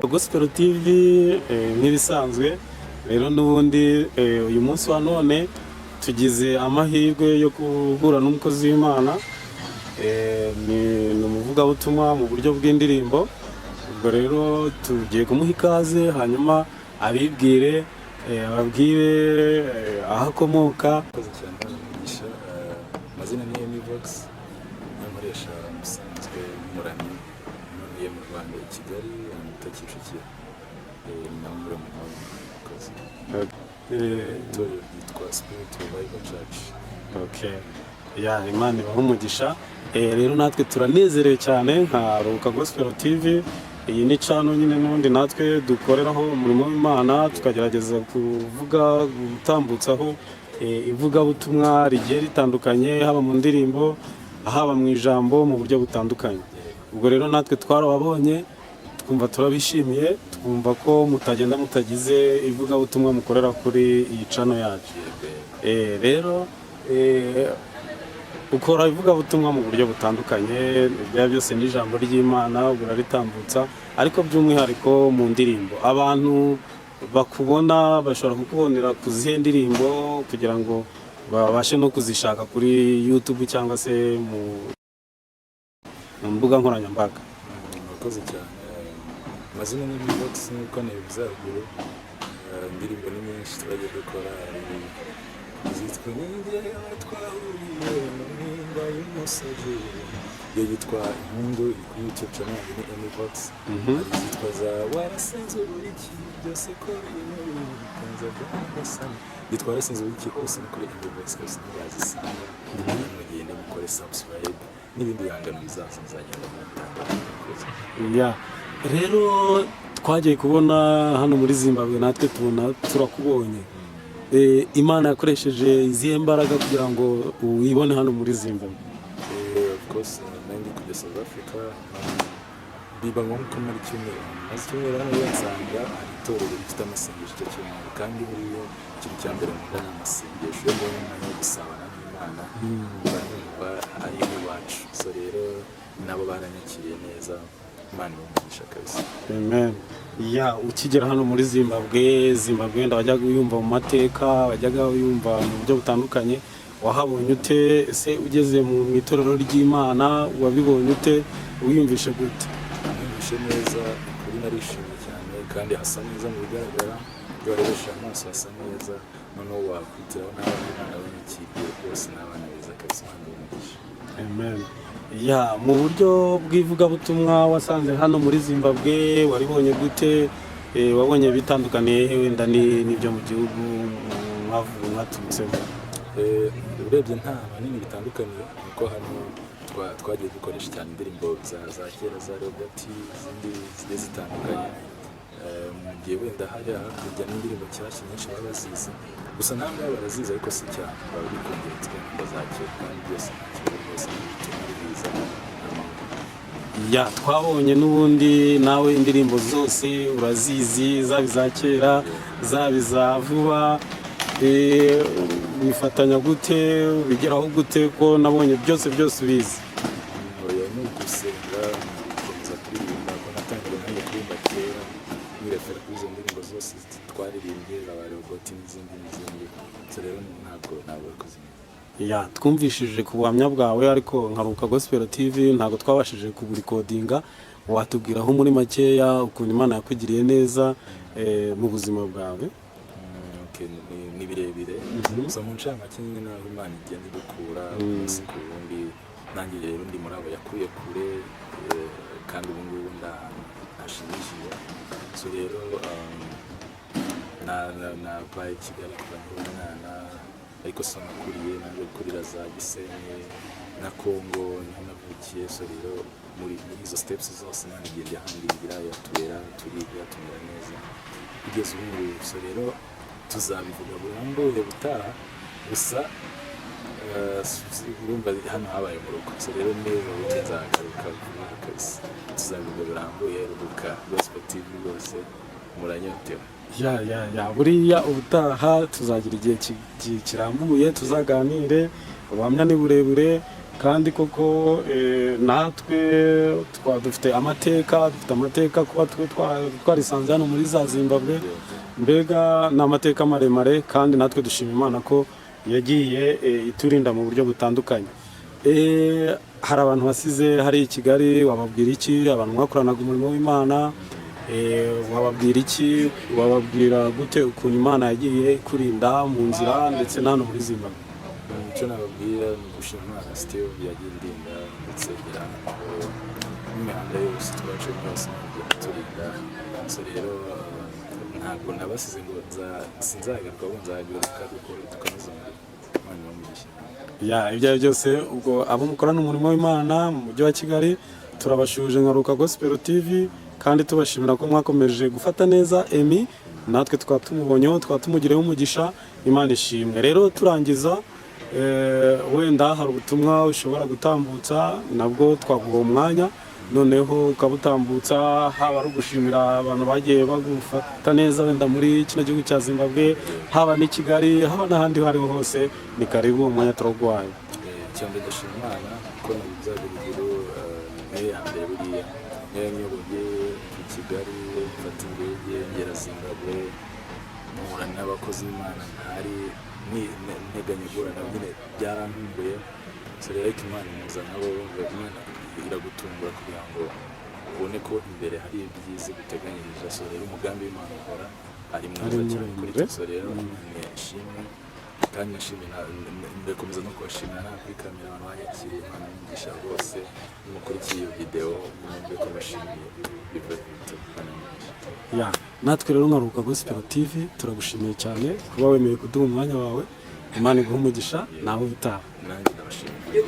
Gospel TV nk'ibisanzwe rero n'ubundi uyu munsi wa none tugize amahirwe yo guhura n'umukozi w'Imana ni umuvugabutumwa mu buryo bw'indirimbo. Ubwo rero tugiye kumuha ikaze hanyuma abibwire ababwire aho akomoka. Amazina ni Emivox, nkoresha musanzwe muramye ntuye mu Rwanda i Kigali mu Kicukiro namure mu kazi yitwa Spirit Revival Church. Okay, ya Imana ibahe umugisha. Rero natwe turanezerewe cyane nka Ruka Gospel TV. Iyi ni channel nyine n'undi natwe dukoreraho umurimo w'Imana, tukagerageza kuvuga gutambutsaho ivugabutumwa rigiye ritandukanye, haba mu ndirimbo haba mu ijambo mu buryo butandukanye. Ubwo rero natwe twarababonye twumva turabishimiye, twumva ko mutagenda mutagize ivugabutumwa mukorera kuri iyi channel yacu. Rero ukora ivugabutumwa mu buryo butandukanye, ibya byose n'ijambo ry'Imana uraritambutsa, ariko by'umwihariko mu ndirimbo abantu bakubona bashobora kukubonera ku zihe ndirimbo kugira ngo babashe no kuzishaka kuri YouTube cyangwa se mu mbuga nkoranyambaga. Murakoze cyane. Amazina ni Emivox nk'uko nabivuze haruguru. Indirimbo ni nyinshi twagiye dukora, zitwa n'inge twahuriye mu mpinga y'umusozi, iyo yitwa Impundu iri kuri YouTube channel ni Emivox. Zitwa za warasenze uburiki byose ko biri bikanza by'agasani, yitwa warasenze uburiki hose ni kuri Emivox hose mwazisanga. Mugende mukore subscribe n'ibindi bihangano bizaza nzagenda mutanga. Rero twagiye kubona hano muri Zimbabwe, natwe tubona turakubonye. Imana yakoresheje izihe mbaraga kugira ngo uyibone hano muri Zimbabwe? Of course, nandi kujya South Africa biba ngombwa muri cyumweru hano yansanga hari itorero rifite amasengesho icyo cyumweru, kandi buriya ikintu cya mbere nkunda ni amasengesho yo mbonye umwanya wo gusabana n'Imana banyumva ari iwacu. So rero nabo baranyakiriye neza, Imana ibamugisha kabisa. Amen. Ukigera hano muri Zimbabwe wenda wajyaga uyumva mu mateka, wajyaga uyumva mu buryo butandukanye, wahabonye ute? Ese ugeze mu itorero ry'Imana wabibonye ute? Wiyumvishe gute? Niyumvishe neza, kuri narishimye cyane kandi hasa neza mu bigaragara, byoresha amaso hasa neza, noneho wakwitiraho n'abana b'abanyakiriye rwose n'abana beza kabisa. Amen. Mu buryo bw'ivugabutumwa wasanze hano muri Zimbabwe waribonye gute? Wabonye bitandukaniye wenda n'ibyo mu gihugu mwaturutsemo? Urebye nta manini bitandukaniye, kuko hano twagiye dukoresha cyane indirimbo za kera za Robert, izindi zigiye zitandukanye. Mu gihe wenda hariya hakurya n'indirimbo nshyashya nyinshi baba bazizi, gusa nta ngabo barazizi ariko si cyane, baba bikongera indirimbo za kera kandi byose rwose biza. Twabonye n'ubundi nawe indirimbo zose urazizi, zaba iza kera zaba iza vuba. Bifatanya gute? Bigeraho gute ko nabonye byose ubizi? Oya, ni ugusenga, gukomeza kuririmba, ko natangiye nanjye kuririmba kera, nirefera kuri izo ndirimbo zose twaririmbye, aba Robot n'izindi. So rero ntabwo bakoze. Twumvishije ku buhamya bwawe, ariko nka Ruka Gospel TV ntabwo twabashije kuburikodinga. Watubwiraho muri makeya ukuntu Imana yakugiriye neza mu buzima bwawe? Ni birebire, gusa mu ncamake nyine naho Imana igenda idukura umunsi ku wundi. Nanjye rero ndi muri abo yakuye kure, kandi ubu ngubu ndashimishije. So rero nabaye i Kigali kuva ndi umwana, ariko so nakuriye nanjye kurira za Gisenyi na Congo niho navukiye. So rero muri izo steps zose nanjye handingira yatubera turiga tumera neza kugeza ubu ngubu. So rero tuzabivuga burambuye butaha, gusa urumva hano habaye mu rugo. So rero neza ubundi nzagaruka kabisa, tuzabivuga burambuye. Ruka Gospel TV rwose muranyotewe. Buriya ubutaha tuzagira igihe kirambuye tuzaganire, ubuhamya ni burebure kandi koko natwe dufite amateka kuba twarisanze hano muri za Zimbabwe, mbega ni amateka maremare, kandi natwe dushima Imana ko yagiye iturinda mu buryo butandukanye. Hari abantu basize hari i Kigali, wababwira iki? Abantu mwakoranaga umurimo w'Imana, wababwira iki? Wababwira gute ukuntu Imana yagiye kurinda mu nzira ndetse n'hano muri Zimbabwe? Icyo nababwira ni ugushima Imana Steve yagiye irinda ndetse igira n'imihanda yose twaciyemo yose turinda. So rero ntabwo nabasize ngo sinzagaruka ngo nzagaruka dukora dukomeze Imana imugishe. Ibyo ari byose ubwo abo mukorana umurimo w'Imana mu mujyi wa Kigali turabashuje nka Ruka Gospel TV, kandi tubashimira ko mwakomeje gufata neza Emmy, natwe tukaba tumubonyeho, tukaba tumugireho umugisha. Imana ishimwe. Rero turangiza, wenda hari ubutumwa ushobora gutambutsa, nabwo twaguha umwanya noneho ukabutambutsa, haba ari ugushimira abantu bagiye bagufata neza wenda muri kino gihugu cya Zimbabwe, haba n'i Kigali, haba n'ahandi aho ariho hose, ni karibu, umwanya turawuguhaye. Cyangwa ndashima Imana ko nabizaga urugero niyo ya mbere buriya niyo yanyoboye i Kigali, mfata indege ngera Zimbabwe, mpura n'abakozi b'Imana ntari nteganya guhura nabo, nyine byarantunguye. So rero ariko Imana imuza nabo, Imana iragutungura kugira ngo ubone ko imbere hari ibyiza guteganyiriza. So rero umugambi w'Imana ukora ari mwiza cyane kuri twe. So rero nishimwe kandi nashimira, ndakomeza no kubashimira nta kuri kamera abantu banyakiriye. Imana y'umugisha rwose, nimukurikiye iyo video mwumve ko bashimiye bivuye natwe rero nka Ruka Gospel TV turagushimiye cyane kuba wemeye kuduha umwanya wawe. Imana iguhe umugisha, nawe utaha. nanjye ndabashimiye.